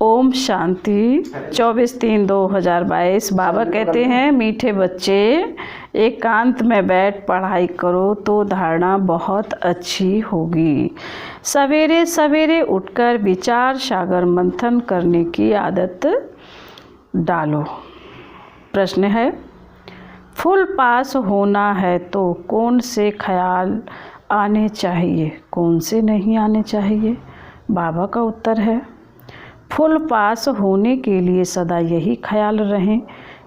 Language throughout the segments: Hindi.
ओम शांति। 24/3/2022। बाबा कहते हैं, मीठे बच्चे एकांत में बैठ पढ़ाई करो तो धारणा बहुत अच्छी होगी। सवेरे सवेरे उठकर विचार सागर मंथन करने की आदत डालो। प्रश्न है, फुल पास होना है तो कौन से ख्याल आने चाहिए, कौन से नहीं आने चाहिए? बाबा का उत्तर है, फुल पास होने के लिए सदा यही ख्याल रहें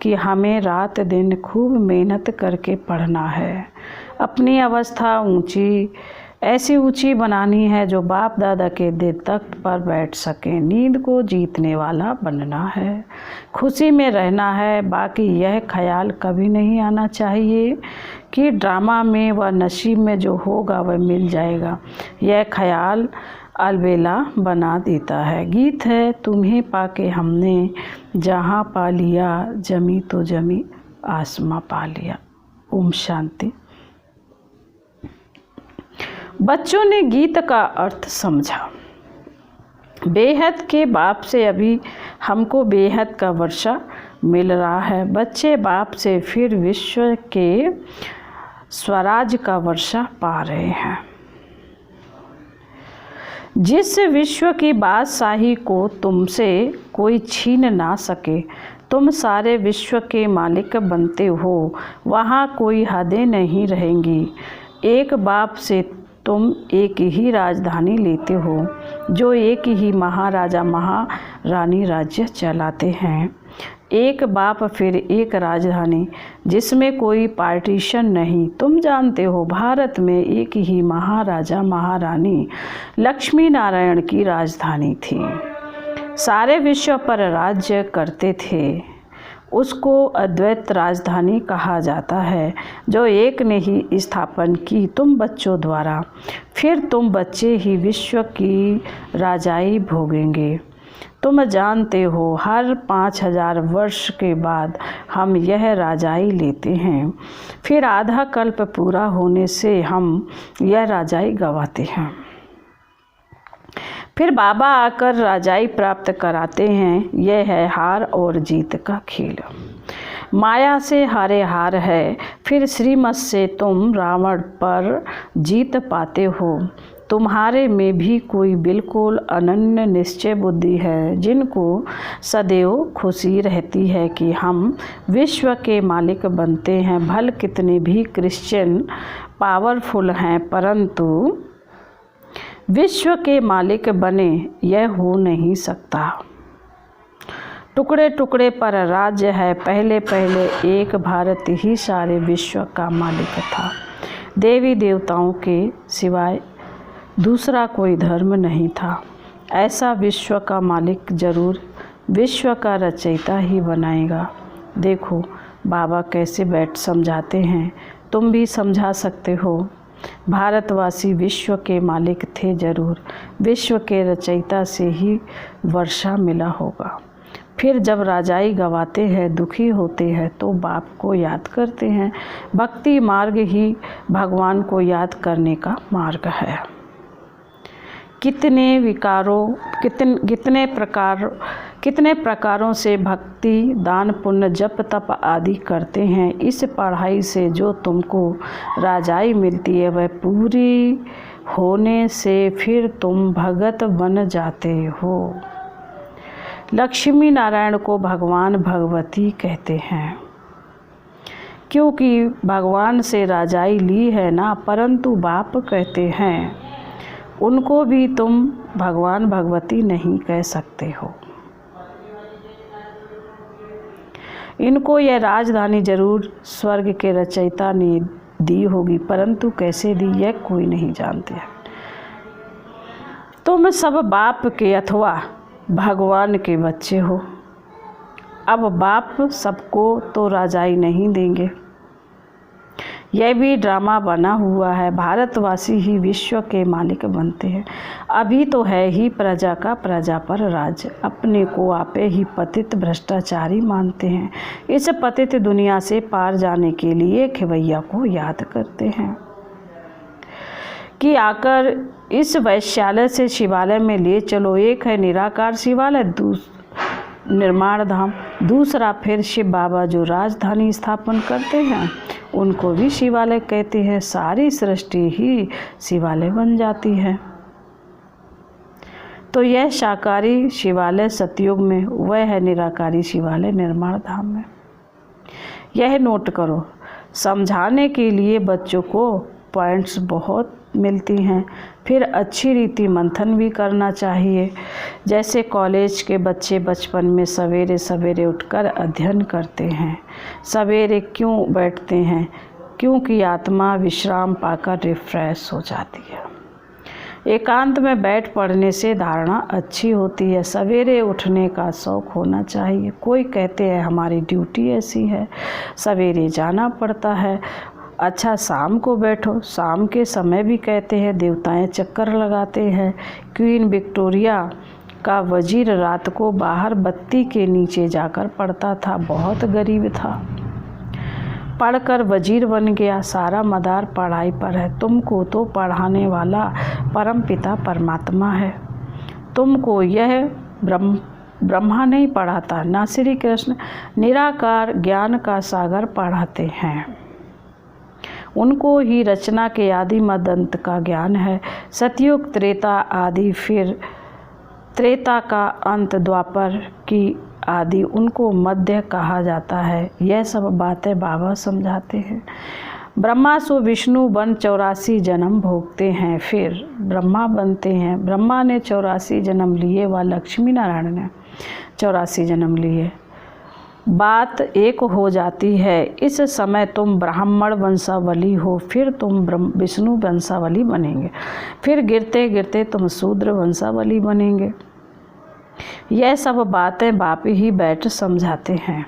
कि हमें रात दिन खूब मेहनत करके पढ़ना है। अपनी अवस्था ऐसी ऊंची बनानी है जो बाप दादा के दिल तख्त पर बैठ सके। नींद को जीतने वाला बनना है, खुशी में रहना है। बाकी यह ख्याल कभी नहीं आना चाहिए कि ड्रामा में व नसीब में जो होगा वह मिल जाएगा। यह ख्याल अलबेला बना देता है। गीत है, तुम्हें पाके हमने जहाँ पा लिया, जमी तो जमी आसमां पा लिया। ओम शांति। बच्चों ने गीत का अर्थ समझा। बेहद के बाप से अभी हमको बेहद का वर्षा मिल रहा है। बच्चे बाप से फिर विश्व के स्वराज का वर्षा पा रहे हैं। जिस विश्व की बादशाही को तुमसे कोई छीन ना सके, तुम सारे विश्व के मालिक बनते हो, वहाँ कोई हदें नहीं रहेंगी। एक बाप से तुम एक ही राजधानी लेते हो, जो एक ही महाराजा महारानी राज्य चलाते हैं। एक बाप फिर एक राजधानी, जिसमें कोई पार्टीशन नहीं। तुम जानते हो, भारत में एक ही महाराजा महारानी लक्ष्मी नारायण की राजधानी थी। सारे विश्व पर राज्य करते थे। उसको अद्वैत राजधानी कहा जाता है, जो एक ने ही स्थापन की तुम बच्चों द्वारा। फिर तुम बच्चे ही विश्व की राजाई भोगेंगे। तुम जानते हो, हर 5000 वर्ष के बाद हम यह राजाई लेते हैं। फिर आधा कल्प पूरा होने से हम यह राजाई गंवाते हैं। फिर बाबा आकर राजाई प्राप्त कराते हैं। यह है हार और जीत का खेल। माया से हारे हार है। फिर श्रीमत से तुम रावण पर जीत पाते हो। तुम्हारे में भी कोई बिल्कुल अनन्य निश्चय बुद्धि है, जिनको सदैव खुशी रहती है कि हम विश्व के मालिक बनते हैं। भले कितने भी क्रिश्चियन पावरफुल हैं, परंतु विश्व के मालिक बने यह हो नहीं सकता। टुकड़े टुकड़े पर राज्य है। पहले पहले एक भारत ही सारे विश्व का मालिक था। देवी देवताओं के सिवाय दूसरा कोई धर्म नहीं था। ऐसा विश्व का मालिक जरूर विश्व का रचयिता ही बनाएगा। देखो बाबा कैसे बैठ समझाते हैं, तुम भी समझा सकते हो। भारतवासी विश्व के मालिक थे जरूर, विश्व के रचयिता से ही वर्षा मिला होगा। फिर जब राजाई गवाते हैं, दुखी होते हैं, तो बाप को याद करते हैं। भक्ति मार्ग ही भगवान को याद करने का मार्ग है। कितने प्रकारों से भक्ति दान पुण्य जप तप आदि करते हैं। इस पढ़ाई से जो तुमको राजाई मिलती है, वह पूरी होने से फिर तुम भगत बन जाते हो। लक्ष्मी नारायण को भगवान भगवती कहते हैं, क्योंकि भगवान से राजाई ली है ना। परंतु बाप कहते हैं, उनको भी तुम भगवान भगवती नहीं कह सकते हो। इनको यह राजधानी जरूर स्वर्ग के रचयिता ने दी होगी, परंतु कैसे दी यह कोई नहीं जानते। तुम सब बाप के अथवा भगवान के बच्चे हो। अब बाप सबको तो राजाई नहीं देंगे, यह भी ड्रामा बना हुआ है। भारतवासी ही विश्व के मालिक बनते हैं। अभी तो है ही प्रजा का प्रजा पर राज। अपने को आपे ही पतित भ्रष्टाचारी मानते हैं। इस पतित दुनिया से पार जाने के लिए खेवैया को याद करते हैं। कि आकर इस वैश्यालय से शिवालय में ले चलो। एक है निराकार शिवालय, निर्माण धाम, दूसरा फिर शिव बाबा जो राजधानी स्थापन करते हैं उनको भी शिवालय कहते हैं। सारी सृष्टि ही शिवालय बन जाती है। तो यह शाकाहारी शिवालय सतयुग में, वह है निराकारी शिवालय निर्माण धाम में। यह नोट करो, समझाने के लिए बच्चों को पॉइंट्स बहुत मिलती हैं। फिर अच्छी रीति मंथन भी करना चाहिए। जैसे कॉलेज के बच्चे बचपन में सवेरे सवेरे उठकर अध्ययन करते हैं। सवेरे क्यों बैठते हैं? क्योंकि आत्मा विश्राम पाकर रिफ्रेश हो जाती है। एकांत में बैठ पढ़ने से धारणा अच्छी होती है। सवेरे उठने का शौक़ होना चाहिए। कोई कहते हैं हमारी ड्यूटी ऐसी है, सवेरे जाना पड़ता है। अच्छा, शाम को बैठो। शाम के समय भी कहते हैं देवताएं चक्कर लगाते हैं। क्वीन विक्टोरिया का वजीर रात को बाहर बत्ती के नीचे जाकर पढ़ता था। बहुत गरीब था, पढ़कर वजीर बन गया। सारा मदार पढ़ाई पर है। तुमको तो पढ़ाने वाला परमपिता परमात्मा है। तुमको यह ब्रह्मा नहीं पढ़ाता, ना श्री कृष्ण निराकार ज्ञान का सागर पढ़ाते हैं। उनको ही रचना के आदि मदंत का ज्ञान है। सतयुग, त्रेता आदि, फिर त्रेता का अंत, द्वापर की आदि, उनको मध्य कहा जाता है। यह सब बातें बाबा समझाते हैं। ब्रह्मा सो विष्णु बन 84 जन्म भोगते हैं, फिर ब्रह्मा बनते हैं। ब्रह्मा ने 84 जन्म लिए व लक्ष्मी नारायण ने 84 जन्म लिए। बात एक हो जाती है। इस समय तुम ब्राह्मण वंशावली हो, फिर तुम विष्णु वंशावली बनेंगे, फिर गिरते गिरते तुम शूद्र वंशावली बनेंगे। यह सब बातें बाप ही बैठ समझाते हैं।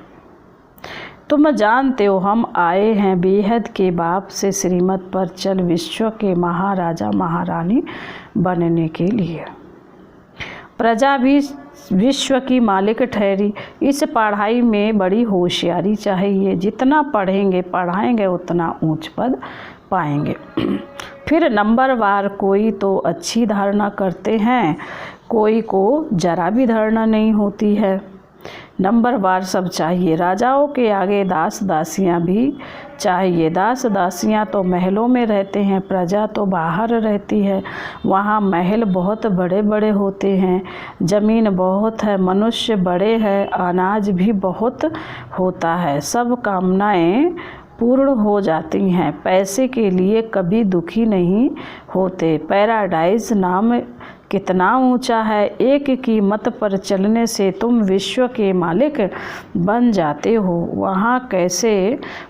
तुम जानते हो हम आए हैं बेहद के बाप से श्रीमत पर चल विश्व के महाराजा महारानी बनने के लिए। प्रजा भी विश्व की मालिक ठहरी। इस पढ़ाई में बड़ी होशियारी चाहिए। जितना पढ़ेंगे पढ़ाएंगे उतना ऊंच पद पाएंगे। फिर नंबरवार कोई तो अच्छी धारणा करते हैं, कोई को जरा भी धारणा नहीं होती है। नंबरवार सब चाहिए। राजाओं के आगे दास दासियां भी चाहिए। दास दासियां तो महलों में रहते हैं, प्रजा तो बाहर रहती है। वहाँ महल बहुत बड़े बड़े होते हैं, ज़मीन बहुत है, मनुष्य बड़े हैं, अनाज भी बहुत होता है। सब कामनाएं पूर्ण हो जाती हैं। पैसे के लिए कभी दुखी नहीं होते। पैराडाइज नाम कितना ऊंचा है। एक की मत पर चलने से तुम विश्व के मालिक बन जाते हो।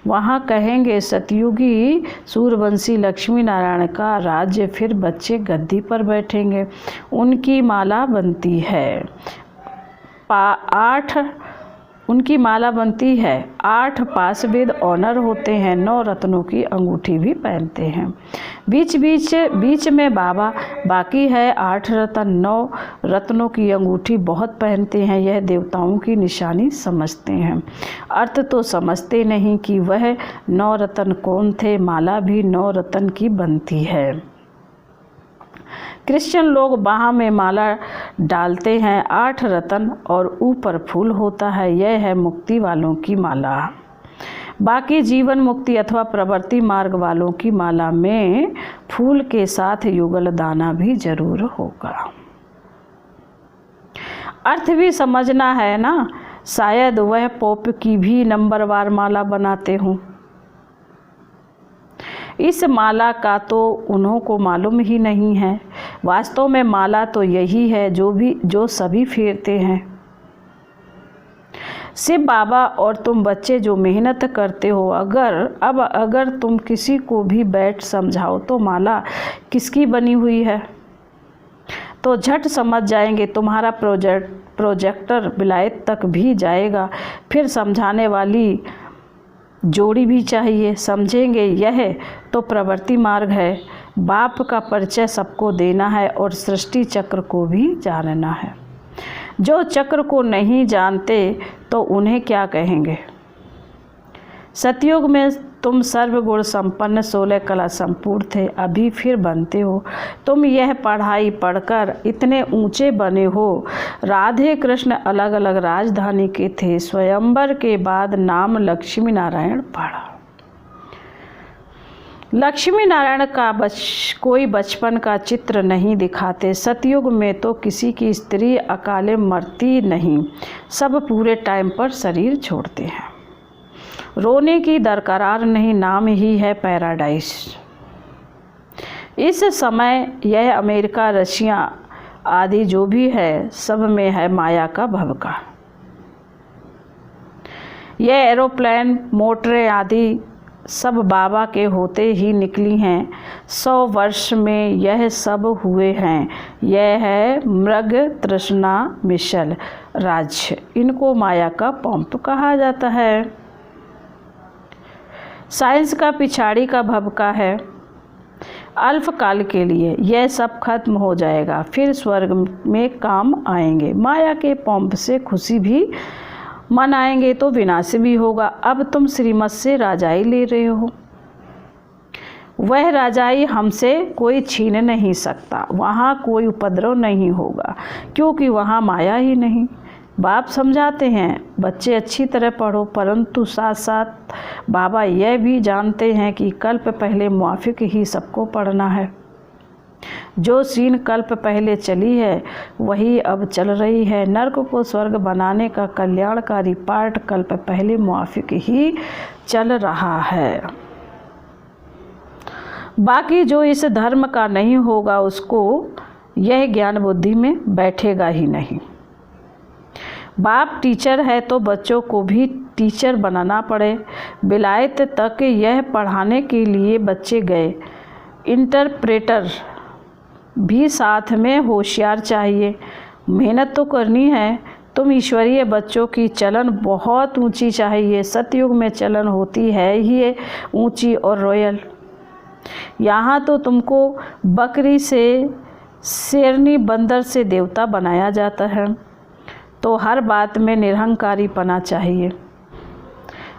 वहाँ कहेंगे सतयुगी सूर्यवंशी लक्ष्मी नारायण का राज्य, फिर बच्चे गद्दी पर बैठेंगे, उनकी माला बनती है। 8 पासवेद ऑनर होते हैं। 9 रत्नों की अंगूठी भी पहनते हैं। बीच में बाबा बाकी है 8 रत्न। 9 रत्नों की अंगूठी बहुत पहनते हैं। यह देवताओं की निशानी समझते हैं। अर्थ तो समझते नहीं कि वह 9 रत्न कौन थे। माला भी 9 रत्न की बनती है। क्रिश्चियन लोग बाह में माला डालते हैं, 8 रत्न और ऊपर फूल होता है। यह है मुक्ति वालों की माला। बाकी जीवन मुक्ति अथवा प्रवृत्ति मार्ग वालों की माला में फूल के साथ युगल दाना भी जरूर होगा। अर्थ भी समझना है ना। शायद वह पोप की भी नंबरवार माला बनाते हों। इस माला का तो उन्हों को मालूम ही नहीं है। वास्तव में माला तो यही है जो सभी फेरते हैं। शिव बाबा और तुम बच्चे जो मेहनत करते हो, अगर तुम किसी को भी बैठ समझाओ तो माला किसकी बनी हुई है तो झट समझ जाएंगे। तुम्हारा प्रोजेक्टर विलायत तक भी जाएगा। फिर समझाने वाली जोड़ी भी चाहिए। समझेंगे यह तो प्रवृत्ति मार्ग है। बाप का परिचय सबको देना है और सृष्टि चक्र को भी जानना है। जो चक्र को नहीं जानते तो उन्हें क्या कहेंगे। सतयुग में तुम सर्वगुण संपन्न 16 कला संपूर्ण थे, अभी फिर बनते हो। तुम यह पढ़ाई पढ़कर इतने ऊंचे बने हो। राधे कृष्ण अलग अलग राजधानी के थे। स्वयंवर के बाद नाम लक्ष्मी नारायण पड़ा। लक्ष्मी नारायण का कोई बचपन का चित्र नहीं दिखाते। सतयुग में तो किसी की स्त्री अकाले मरती नहीं, सब पूरे टाइम पर शरीर छोड़ते हैं। रोने की दरकार नहीं, नाम ही है पैराडाइज। इस समय यह अमेरिका, रशिया आदि जो भी है, सब में है माया का भभका। यह एरोप्लेन, मोटरें आदि सब बाबा के होते ही निकली हैं। 100 वर्ष में यह सब हुए हैं। यह है मृग तृष्णा मिशल राज्य। इनको माया का पंप कहा जाता है। साइंस का पिछाड़ी का भभका है। अल्पकाल के लिए यह सब खत्म हो जाएगा, फिर स्वर्ग में काम आएंगे। माया के पंप से खुशी भी मनाएंगे तो विनाश भी होगा। अब तुम श्रीमत से राजाई ले रहे हो, वह राजाई हमसे कोई छीन नहीं सकता। वहाँ कोई उपद्रव नहीं होगा, क्योंकि वहाँ माया ही नहीं। बाप समझाते हैं, बच्चे अच्छी तरह पढ़ो, परंतु साथ साथ बाबा यह भी जानते हैं कि कल्प पहले मुआफिक ही सबको पढ़ना है। जो सीन कल्प पहले चली है वही अब चल रही है। नर्क को स्वर्ग बनाने का कल्याणकारी पाठ कल्प पहले मुआफिक ही चल रहा है। बाकी जो इस धर्म का नहीं होगा उसको यह ज्ञान बुद्धि में बैठेगा ही नहीं। बाप टीचर है तो बच्चों को भी टीचर बनाना पड़े। विलायत तक यह पढ़ाने के लिए बच्चे गए। इंटरप्रेटर भी साथ में होशियार चाहिए। मेहनत तो करनी है। तुम ईश्वरीय बच्चों की चलन बहुत ऊंची चाहिए। सतयुग में चलन होती है ही ऊंची और रॉयल। यहाँ तो तुमको बकरी से, शेरनी, बंदर से देवता बनाया जाता है। तो हर बात में निरहंकारी पना चाहिए।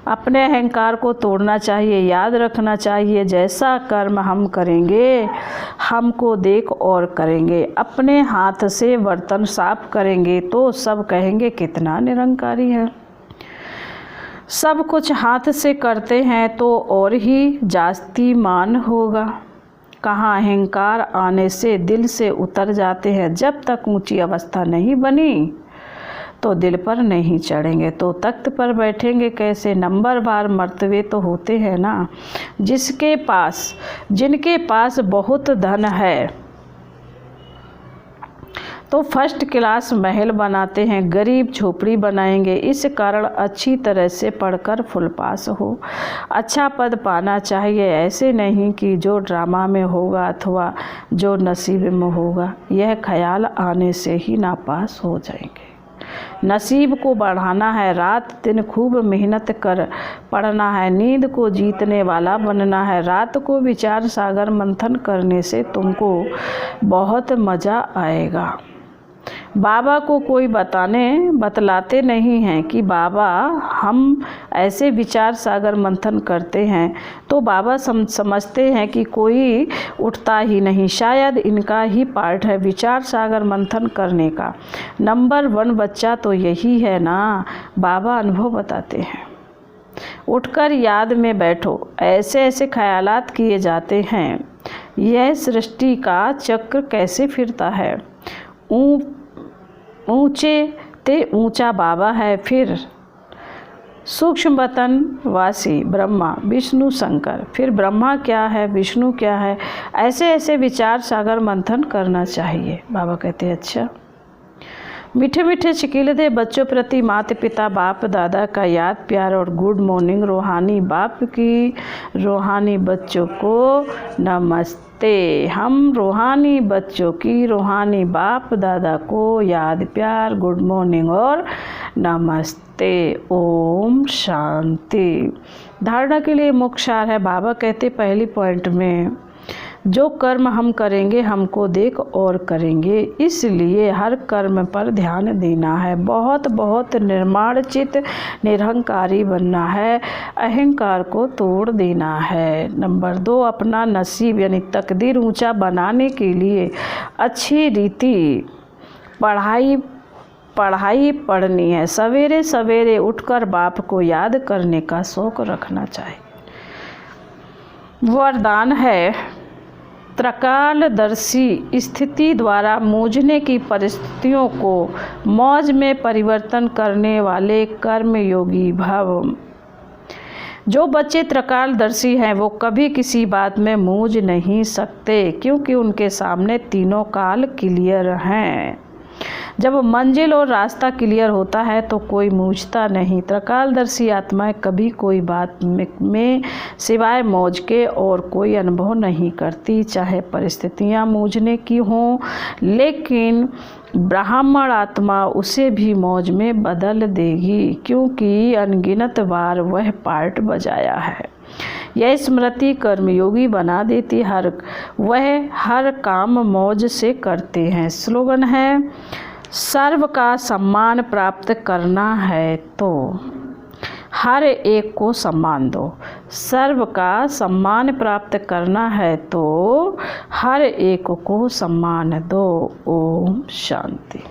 अपने अहंकार को तोड़ना चाहिए। याद रखना चाहिए, जैसा कर्म हम करेंगे हमको देख और करेंगे। अपने हाथ से बर्तन साफ करेंगे तो सब कहेंगे कितना निरंकारी है। सब कुछ हाथ से करते हैं तो और ही जास्ती मान होगा। कहाँ अहंकार आने से दिल से उतर जाते हैं। जब तक ऊंची अवस्था नहीं बनी तो दिल पर नहीं चढ़ेंगे तो तख्त पर बैठेंगे कैसे। नंबर बार मर्तबे तो होते हैं ना। जिनके पास बहुत धन है तो फर्स्ट क्लास महल बनाते हैं, गरीब झोपड़ी बनाएंगे। इस कारण अच्छी तरह से पढ़कर फुल पास हो। अच्छा पद पाना चाहिए, ऐसे नहीं कि जो ड्रामा में होगा अथवा जो नसीब में होगा। यह ख्याल आने से ही नापास हो जाएंगे। नसीब को बढ़ाना है, रात दिन खूब मेहनत कर पढ़ना है। नींद को जीतने वाला बनना है। रात को विचार सागर मंथन करने से तुमको बहुत मज़ा आएगा। बाबा को कोई बतलाते नहीं हैं कि बाबा हम ऐसे विचार सागर मंथन करते हैं, तो बाबा समझते हैं कि कोई उठता ही नहीं। शायद इनका ही पार्ट है विचार सागर मंथन करने का। नंबर 1 बच्चा तो यही है ना। बाबा अनुभव बताते हैं। उठकर याद में बैठो। ऐसे ऐसे ख्यालात किए जाते हैं। यह सृष्टि का चक्र कैसे फिरता है। ऊंचे ते ऊंचा बाबा है, फिर सूक्ष्म वतन वासी ब्रह्मा, विष्णु, शंकर, फिर ब्रह्मा क्या है, विष्णु क्या है। ऐसे ऐसे विचार सागर मंथन करना चाहिए। बाबा कहते हैं अच्छा। मीठे मीठे चिकीलते बच्चों प्रति माता पिता बाप दादा का याद प्यार और गुड मॉर्निंग। रूहानी बाप की रूहानी बच्चों को नमस्ते। हम रूहानी बच्चों की रूहानी बाप दादा को याद प्यार गुड मॉर्निंग और नमस्ते। ओम शांति। धारणा के लिए मुख्य सार है। बाबा कहते पहली पॉइंट में जो कर्म हम करेंगे हमको देख और करेंगे, इसलिए हर कर्म पर ध्यान देना है। बहुत बहुत निर्माण चित निरहंकारी बनना है, अहंकार को तोड़ देना है। नंबर 2, अपना नसीब यानी तकदीर ऊंचा बनाने के लिए अच्छी रीति पढ़ाई पढ़नी है। सवेरे सवेरे उठकर बाप को याद करने का शौक रखना चाहिए। वरदान है, त्रकालदर्शी स्थिति द्वारा मूझने की परिस्थितियों को मौज में परिवर्तन करने वाले कर्मयोगी भव। जो बच्चे त्रकालदर्शी हैं वो कभी किसी बात में मूझ नहीं सकते, क्योंकि उनके सामने तीनों काल क्लियर हैं। जब मंजिल और रास्ता क्लियर होता है तो कोई मूझता नहीं। त्रकालदर्शी आत्माएं कभी कोई बात में सिवाय मौज के और कोई अनुभव नहीं करती, चाहे परिस्थितियां मूझने की हों, लेकिन ब्राह्मण आत्मा उसे भी मौज में बदल देगी, क्योंकि अनगिनत बार वह पार्ट बजाया है। यह स्मृति कर्मयोगी बना देती, वह हर काम मौज से करते हैं। स्लोगन है, सर्व का सम्मान प्राप्त करना है तो हर एक को सम्मान दो। सर्व का सम्मान प्राप्त करना है तो हर एक को सम्मान दो। ओम शांति।